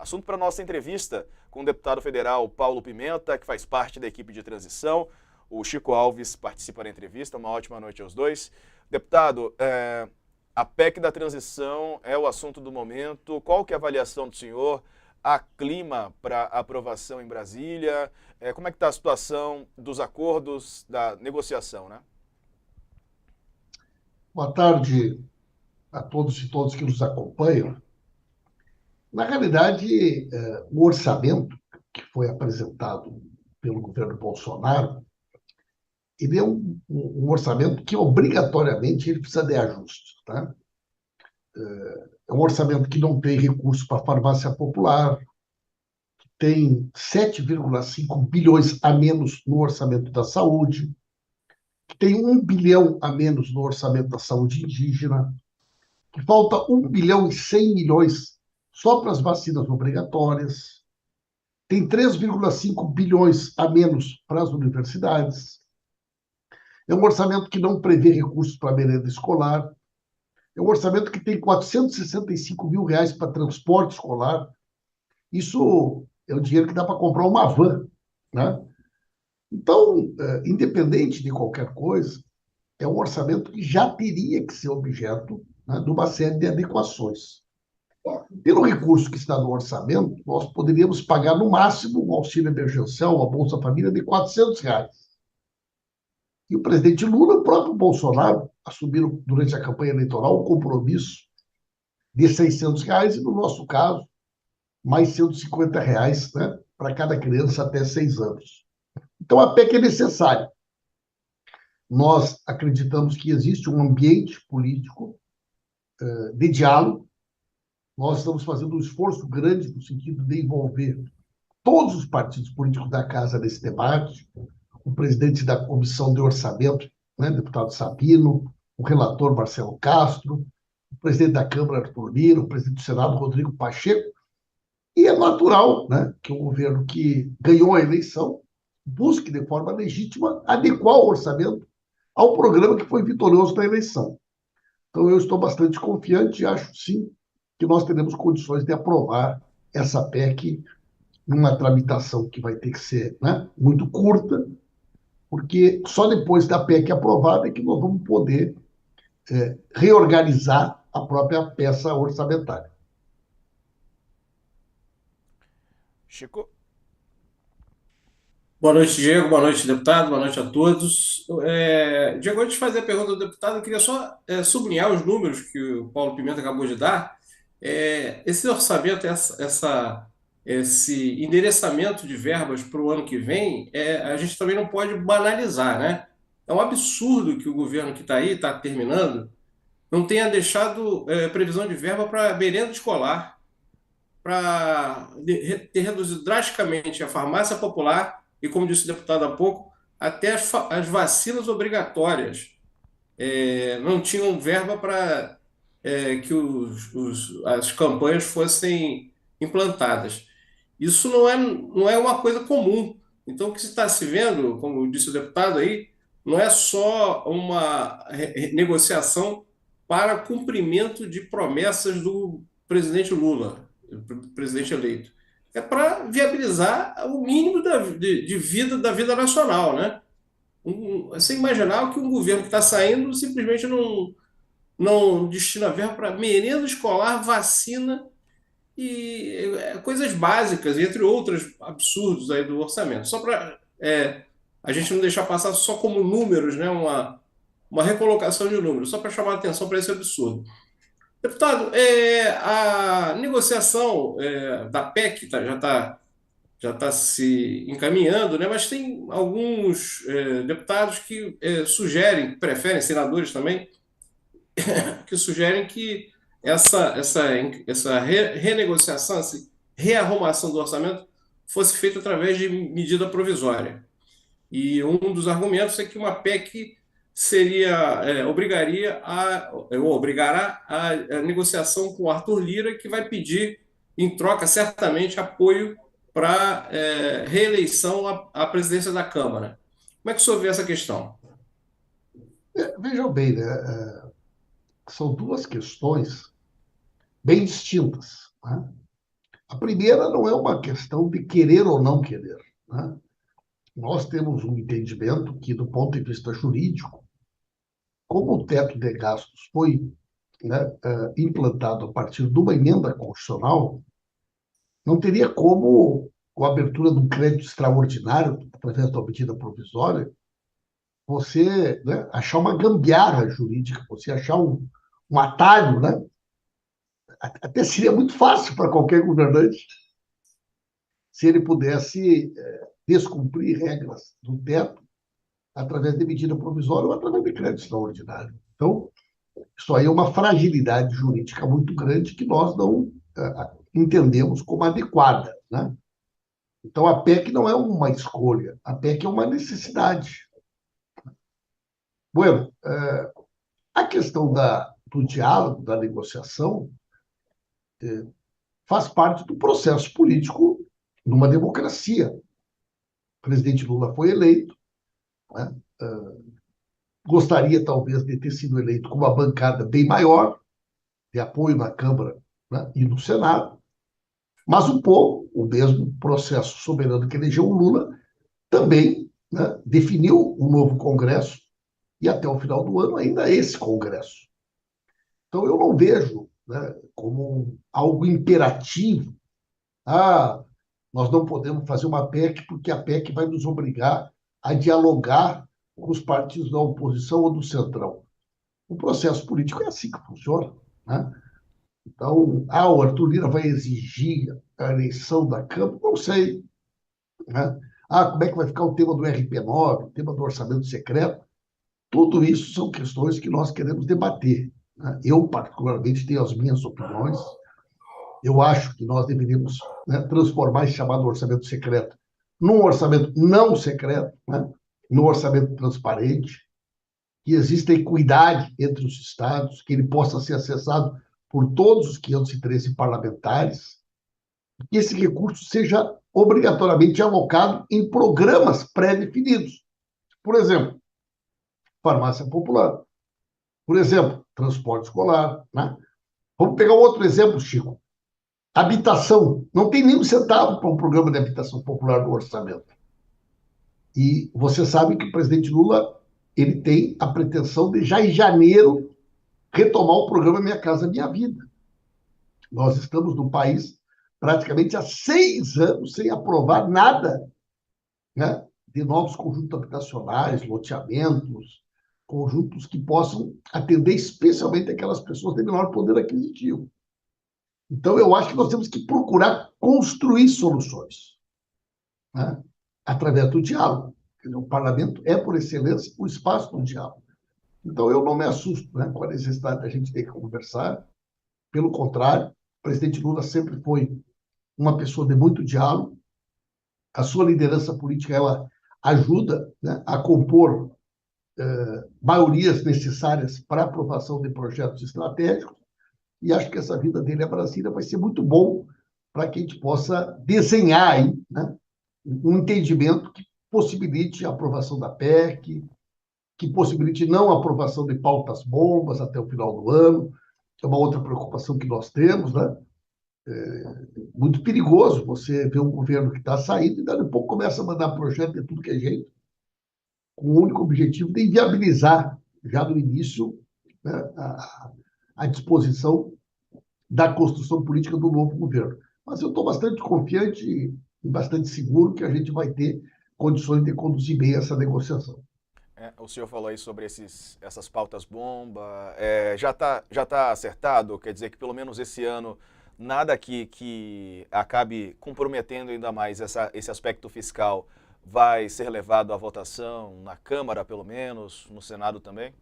Assunto para nossa entrevista com o deputado federal Paulo Pimenta, que faz parte da equipe de transição. O Chico Alves participa da entrevista. Uma ótima noite aos dois. Deputado, a PEC da transição é o assunto do momento. Qual que é a avaliação do senhor? Há clima para aprovação em Brasília? Como é que está a situação dos acordos, da negociação, né? Boa tarde a todos e todas que nos acompanham. Na realidade, o orçamento que foi apresentado pelo governo Bolsonaro, ele é um orçamento que obrigatoriamente ele precisa de ajustes, tá? É um orçamento que não tem recurso para a farmácia popular, tem 7,5 bilhões a menos no orçamento da saúde, que tem 1 bilhão a menos no orçamento da saúde indígena, que falta 1 bilhão e 100 milhões só para as vacinas obrigatórias, tem 3,5 bilhões a menos para as universidades, é um orçamento que não prevê recursos para a merenda escolar, é um orçamento que tem 465 mil reais para transporte escolar. Isso é o dinheiro que dá para comprar uma van, né? Então, independente de qualquer coisa, é um orçamento que já teria que ser objeto, né, de uma série de adequações. Pelo recurso que está no orçamento, nós poderíamos pagar no máximo um auxílio emergencial, uma Bolsa Família de R$ 400. E o presidente Lula, o próprio Bolsonaro, assumiram durante a campanha eleitoral o compromisso de R$ 600 e, no nosso caso, mais R$ 150, né, para cada criança até 6 anos. Então, a PEC é necessária. Nós acreditamos que existe um ambiente político de diálogo. Nós estamos fazendo um esforço grande no sentido de envolver todos os partidos políticos da Casa nesse debate, o presidente da Comissão de Orçamento, né, deputado Sabino, o relator Marcelo Castro, o presidente da Câmara, Arthur Lira, o presidente do Senado, Rodrigo Pacheco, e é natural, né, que o governo que ganhou a eleição busque, de forma legítima, adequar o orçamento ao programa que foi vitorioso na eleição. Então, eu estou bastante confiante e acho, sim, que nós teremos condições de aprovar essa PEC numa tramitação que vai ter que ser, né, muito curta, porque só depois da PEC aprovada é que nós vamos poder reorganizar a própria peça orçamentária. Chico? Boa noite, Diego. Boa noite, deputado. Boa noite a todos. Diego, antes de fazer a pergunta do deputado, eu queria só sublinhar os números que o Paulo Pimenta acabou de dar. Esse orçamento, esse endereçamento de verbas para o ano que vem, a gente também não pode banalizar, né? É um absurdo que o governo que está aí, está terminando, não tenha deixado previsão de verba para merenda escolar, para ter reduzido drasticamente a farmácia popular e, como disse o deputado há pouco, até as vacinas obrigatórias não tinham verba para que as campanhas fossem implantadas. Isso não é uma coisa comum. Então, o que se está se vendo, como disse o deputado aí, não é só uma negociação para cumprimento de promessas do presidente Lula, presidente eleito. É para viabilizar o mínimo de vida da vida nacional, né? Você imaginar que um governo que está saindo simplesmente não destina verba para merenda escolar, vacina e coisas básicas, entre outros absurdos aí do orçamento. Só para a gente não deixar passar só como números, né? Uma recolocação de números, só para chamar a atenção para esse absurdo. Deputado, a negociação da PEC já tá se encaminhando, né? Mas tem alguns deputados que sugerem, preferem, senadores também, que sugerem que essa renegociação, essa rearrumação do orçamento fosse feita através de medida provisória. E um dos argumentos é que uma PEC obrigará a negociação com o Arthur Lira, que vai pedir, em troca, certamente, apoio para reeleição à presidência da Câmara. Como é que o senhor vê essa questão? Vejam bem, né? São duas questões bem distintas, né? A primeira não é uma questão de querer ou não querer, né? Nós temos um entendimento que, do ponto de vista jurídico, como o teto de gastos foi, né, implantado a partir de uma emenda constitucional, não teria como, com a abertura de um crédito extraordinário, através da medida provisória, você, né, achar uma gambiarra jurídica, você achar um atalho, né? Até seria muito fácil para qualquer governante se ele pudesse descumprir regras do teto através de medida provisória ou através de crédito extraordinário. Então, isso aí é uma fragilidade jurídica muito grande que nós não entendemos como adequada, né? Então, a PEC não é uma escolha, a PEC é uma necessidade. Bueno, a questão do diálogo, da negociação, faz parte do processo político numa democracia. O presidente Lula foi eleito, né? Gostaria, talvez, de ter sido eleito com uma bancada bem maior, de apoio na Câmara, né, e no Senado, mas o povo, o mesmo processo soberano que elegeu o Lula, também, né, definiu um novo Congresso, e até o final do ano ainda é esse Congresso. Então, eu não vejo, né, como algo imperativo. Ah, nós não podemos fazer uma PEC porque a PEC vai nos obrigar a dialogar com os partidos da oposição ou do centrão. O processo político é assim que funciona, né? Então, o Arthur Lira vai exigir a eleição da Câmara? Não sei, né? Como é que vai ficar o tema do RP9, o tema do orçamento secreto? Tudo isso são questões que nós queremos debater, né? Eu, particularmente, tenho as minhas opiniões. Eu acho que nós deveríamos, né, transformar esse chamado orçamento secreto num orçamento não secreto, né? Num orçamento transparente, que exista equidade entre os estados, que ele possa ser acessado por todos os 513 parlamentares, que esse recurso seja obrigatoriamente alocado em programas pré-definidos. Por exemplo, farmácia popular. Por exemplo, transporte escolar, né? Vamos pegar um outro exemplo, Chico. Habitação. Não tem nenhum centavo para um programa de habitação popular no orçamento. E você sabe que o presidente Lula ele tem a pretensão de, já em janeiro, retomar o programa Minha Casa Minha Vida. Nós estamos no país praticamente há 6 anos sem aprovar nada, né, de novos conjuntos habitacionais, loteamentos, conjuntos que possam atender especialmente aquelas pessoas de menor poder aquisitivo. Então, eu acho que nós temos que procurar construir soluções, né, através do diálogo. O parlamento é, por excelência, o espaço do diálogo. Então, eu não me assusto, né, com a necessidade da gente ter que conversar. Pelo contrário, o presidente Lula sempre foi uma pessoa de muito diálogo. A sua liderança política ela ajuda, né, a compor maiorias necessárias para a aprovação de projetos estratégicos. E acho que essa vinda dele a Brasília vai ser muito bom para que a gente possa desenhar aí, né, um entendimento que possibilite a aprovação da PEC, que possibilite não a aprovação de pautas bombas até o final do ano, que é uma outra preocupação que nós temos, né? Muito perigoso você ver um governo que está saindo e daqui a pouco começa a mandar projeto de tudo que é jeito, com o único objetivo de inviabilizar, já no início, né, a disposição da construção política do novo governo. Mas eu estou bastante confiante e bastante seguro que a gente vai ter condições de conduzir bem essa negociação. O senhor falou aí sobre essas pautas bomba. Já tá acertado? Quer dizer que pelo menos esse ano nada que acabe comprometendo ainda mais esse aspecto fiscal vai ser levado à votação na Câmara, pelo menos, no Senado também?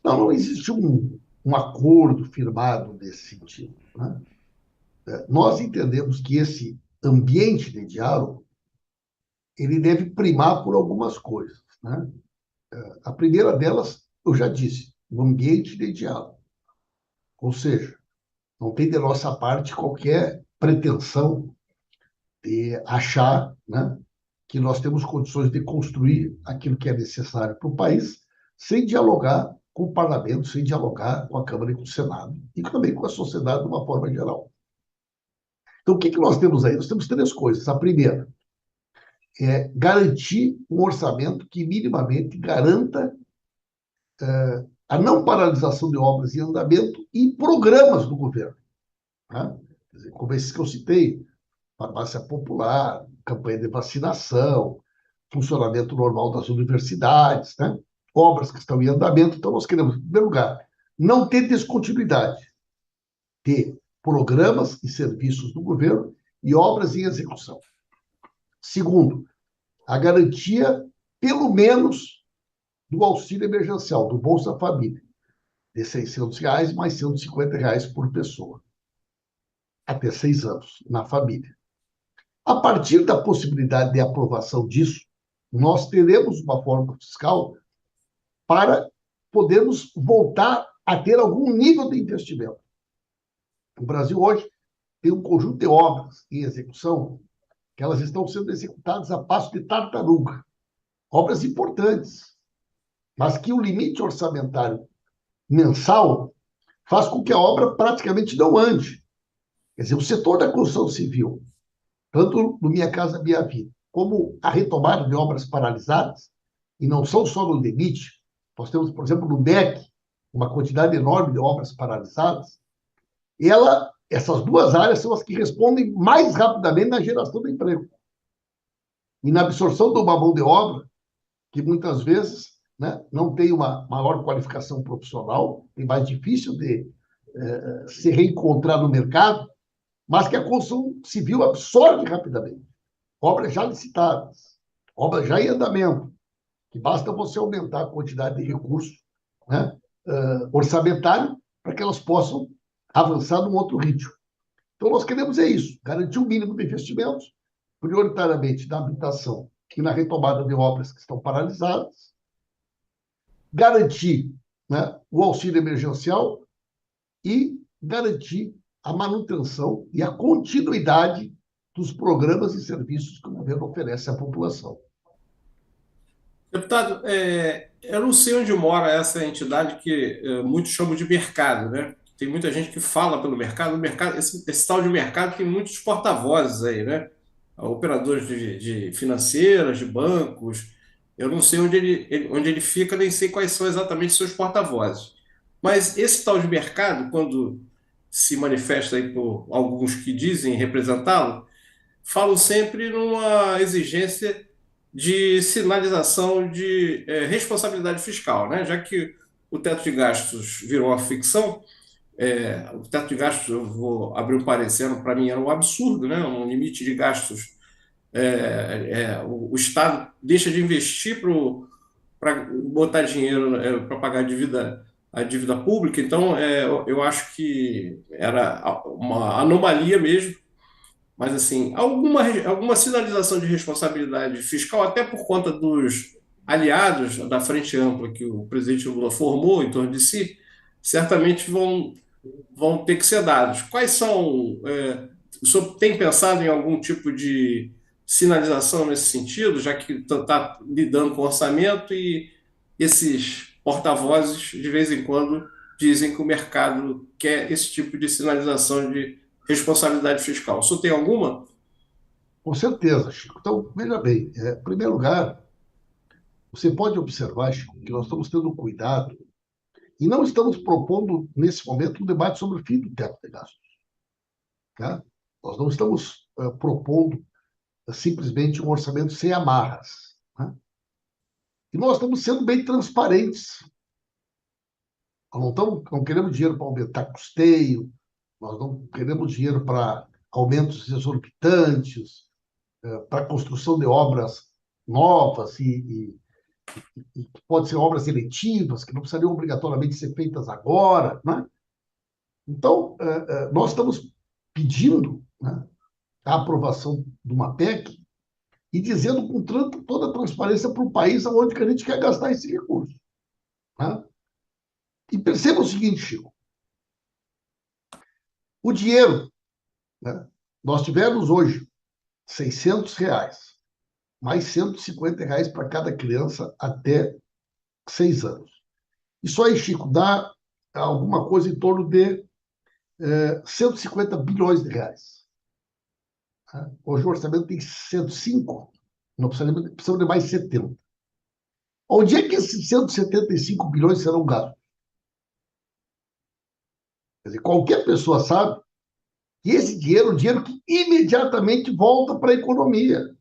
Não existe um acordo firmado nesse sentido, né? Nós entendemos que esse ambiente de diálogo ele deve primar por algumas coisas, né? A primeira delas, eu já disse, o ambiente de diálogo. Ou seja, não tem de nossa parte qualquer pretensão de achar, né, que nós temos condições de construir aquilo que é necessário para o país sem dialogar com o parlamento, sem dialogar com a Câmara e com o Senado, e também com a sociedade de uma forma geral. Então, o que nós temos aí? Nós temos três coisas. A primeira é garantir um orçamento que minimamente garanta a não paralisação de obras em andamento e programas do governo. Né? Quer dizer, como esses que eu citei, farmácia popular, campanha de vacinação, funcionamento normal das universidades, né? Obras que estão em andamento. Então, nós queremos, em primeiro lugar, não ter descontinuidade, ter programas e serviços do governo e obras em execução. Segundo, a garantia, pelo menos, do auxílio emergencial, do Bolsa Família, de R$ 600 mais R$ 150 por pessoa, até 6 anos, na família. A partir da possibilidade de aprovação disso, nós teremos uma forma fiscal para podermos voltar a ter algum nível de investimento. O Brasil hoje tem um conjunto de obras em execução que elas estão sendo executadas a passo de tartaruga. Obras importantes, mas que o limite orçamentário mensal faz com que a obra praticamente não ande. Quer dizer, o setor da construção civil, tanto no Minha Casa Minha Vida, como a retomada de obras paralisadas, e não são só no limite, nós temos, por exemplo, no MEC, uma quantidade enorme de obras paralisadas, essas duas áreas são as que respondem mais rapidamente na geração de emprego e na absorção de uma mão de obra que muitas vezes, né, não tem uma maior qualificação profissional, é mais difícil de se reencontrar no mercado, mas que a construção civil absorve rapidamente. Obras já licitadas, obras já em andamento, que basta você aumentar a quantidade de recursos, né, orçamentário para que elas possam avançar num outro ritmo. Então, nós queremos isso, garantir um mínimo de investimentos, prioritariamente na habitação e na retomada de obras que estão paralisadas, garantir, né, o auxílio emergencial e garantir a manutenção e a continuidade dos programas e serviços que o governo oferece à população. Deputado, eu não sei onde mora essa entidade que muitos chamam de mercado, né? Tem muita gente que fala pelo mercado. Esse tal de mercado tem muitos porta-vozes aí, né? Operadores de financeiras, de bancos. Eu não sei onde ele fica, nem sei quais são exatamente seus porta-vozes. Mas esse tal de mercado, quando se manifesta aí por alguns que dizem representá-lo, falam sempre numa exigência de sinalização de responsabilidade fiscal, né? Já que o teto de gastos virou uma ficção, o teto de gastos, eu vou abrir um parecer, para mim era um absurdo, né? Um limite de gastos. O Estado deixa de investir para botar dinheiro para pagar a dívida pública, então eu acho que era uma anomalia mesmo. Mas, assim, alguma sinalização de responsabilidade fiscal, até por conta dos aliados da Frente Ampla que o presidente Lula formou em torno de si, certamente vão ter que ser dados. Quais são. O senhor tem pensado em algum tipo de sinalização nesse sentido, já que está lidando com orçamento e esses porta-vozes, de vez em quando, dizem que o mercado quer esse tipo de sinalização de responsabilidade fiscal. O senhor tem alguma? Com certeza, Chico. Então, veja bem, em primeiro lugar, você pode observar, Chico, que nós estamos tendo cuidado e não estamos propondo, nesse momento, um debate sobre o fim do teto de gastos. Tá? Nós não estamos propondo simplesmente um orçamento sem amarras. Né? E nós estamos sendo bem transparentes. Nós não queremos dinheiro para aumentar custeio, nós não queremos dinheiro para aumentos exorbitantes, para a construção de obras novas e pode ser obras eletivas, que não precisariam obrigatoriamente ser feitas agora. Né? Então, nós estamos pedindo, né, a aprovação de uma PEC e dizendo com toda a transparência para o país aonde que a gente quer gastar esse recurso. Né? E perceba o seguinte, Chico, o dinheiro, né, nós tivemos hoje R$ 600, mais R$ 150 para cada criança até 6 anos. Isso aí, Chico, dá alguma coisa em torno de 150 bilhões de reais. Né? Hoje o orçamento tem 105, não precisa de mais 70. Onde é que esses 175 bilhões serão gastos? Quer dizer, qualquer pessoa sabe que esse dinheiro é um dinheiro que imediatamente volta para a economia.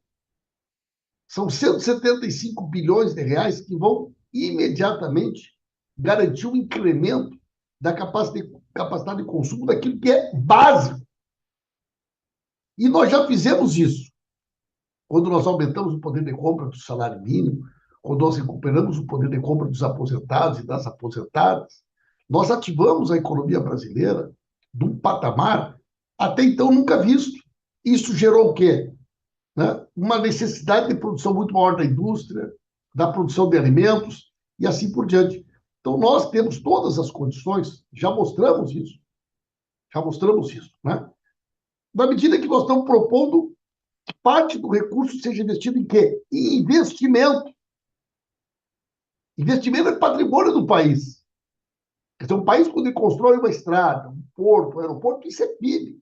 São 175 bilhões de reais que vão imediatamente garantir um incremento da capacidade de consumo daquilo que é básico. E nós já fizemos isso. Quando nós aumentamos o poder de compra do salário mínimo, quando nós recuperamos o poder de compra dos aposentados e das aposentadas, nós ativamos a economia brasileira de um patamar até então nunca visto. Isso gerou o quê? Né? Uma necessidade de produção muito maior da indústria, da produção de alimentos e assim por diante. Então, nós temos todas as condições, já mostramos isso, né? Na medida que nós estamos propondo que parte do recurso seja investido em quê? Em investimento. Investimento é patrimônio do país. Quer dizer, um país, quando ele constrói uma estrada, um porto, um aeroporto, isso é PIB.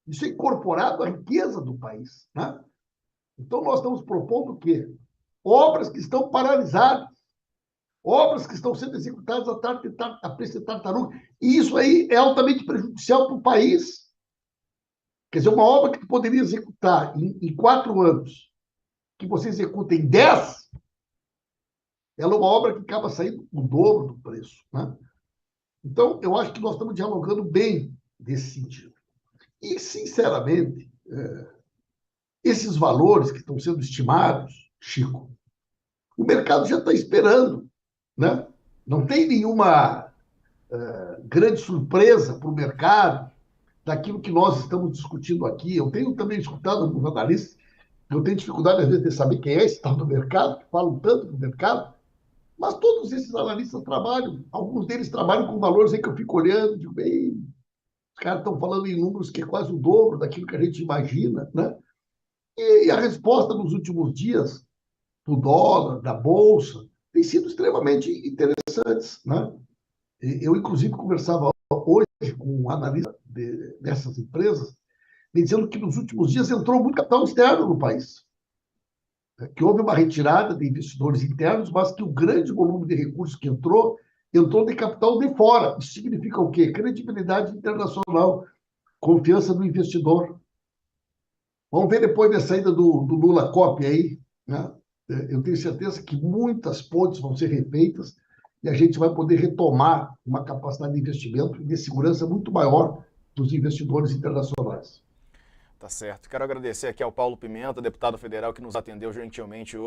Isso é incorporado à riqueza do país, né? Então, nós estamos propondo o quê? Obras que estão paralisadas, obras que estão sendo executadas a preço de tartaruga. E isso aí é altamente prejudicial para o país. Quer dizer, uma obra que tu poderia executar em 4 anos, que você executa em 10, ela é uma obra que acaba saindo o dobro do preço, né? Então, eu acho que nós estamos dialogando bem nesse sentido. E, sinceramente, esses valores que estão sendo estimados, Chico, o mercado já está esperando, né? Não tem nenhuma grande surpresa para o mercado daquilo que nós estamos discutindo aqui. Eu tenho também escutado alguns analistas, eu tenho dificuldade, às vezes, de saber quem é esse tal do mercado, que falam tanto do mercado, mas todos esses analistas trabalham, alguns deles trabalham com valores aí que eu fico olhando, digo, bem, os caras estão falando em números que é quase o dobro daquilo que a gente imagina, né? E a resposta nos últimos dias do dólar, da bolsa, tem sido extremamente interessantes, né? Eu, inclusive, conversava hoje com um analista dessas empresas, me dizendo que nos últimos dias entrou muito capital externo no país, que houve uma retirada de investidores internos, mas que o grande volume de recursos que entrou de capital de fora. Isso significa o quê? Credibilidade internacional, confiança do investidor. Vamos ver depois da saída do Lula copy aí, né? Eu tenho certeza que muitas pontes vão ser refeitas e a gente vai poder retomar uma capacidade de investimento e de segurança muito maior dos investidores internacionais. Tá certo. Quero agradecer aqui ao Paulo Pimenta, deputado federal, que nos atendeu gentilmente hoje.